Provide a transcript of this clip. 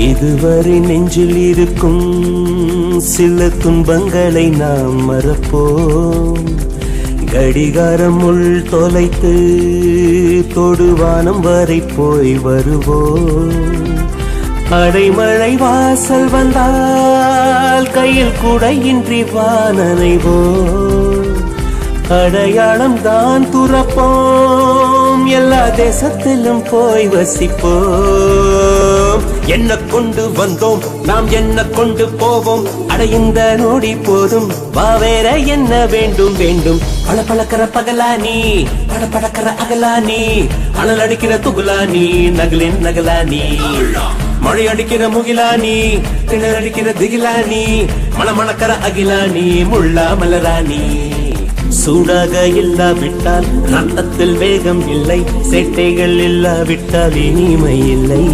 இதுவரை நெஞ்சில் இருக்கும் சில துன்பங்களை நாம் மறப்போம். கடிகாரம் உள் தொலைத்து தொடுவானம் வரை போய் வருவோம். அடைமழை வாசல் வந்தால் கையில் குடையின்றி வானனைவோம். அடையாளம் தான் துறப்போம், எல்லா தேசத்திலும் போய் வசிப்போம். என்ன கொண்டு வந்தோம் நாம் என்ன கொண்டு போவோம், அடைந்த நோடி போதும் வா வேற என்ன வேண்டும் வேண்டும். பளபளக்கிற பகலானி படபடக்கிற அகலானி, அனல் அடிக்கிற துகுலானி நகலின் நகலானி, மழை அடிக்கிற முகிலானி கிணறு அடிக்கிற திகிலானி, மணமணக்கிற அகிலானி முள்ளா மலராணி. சூடாக இல்லாவிட்டால் ரத்தத்தில் வேகம் இல்லை, சேட்டைகள் இல்லாவிட்டால் இனிமை இல்லை.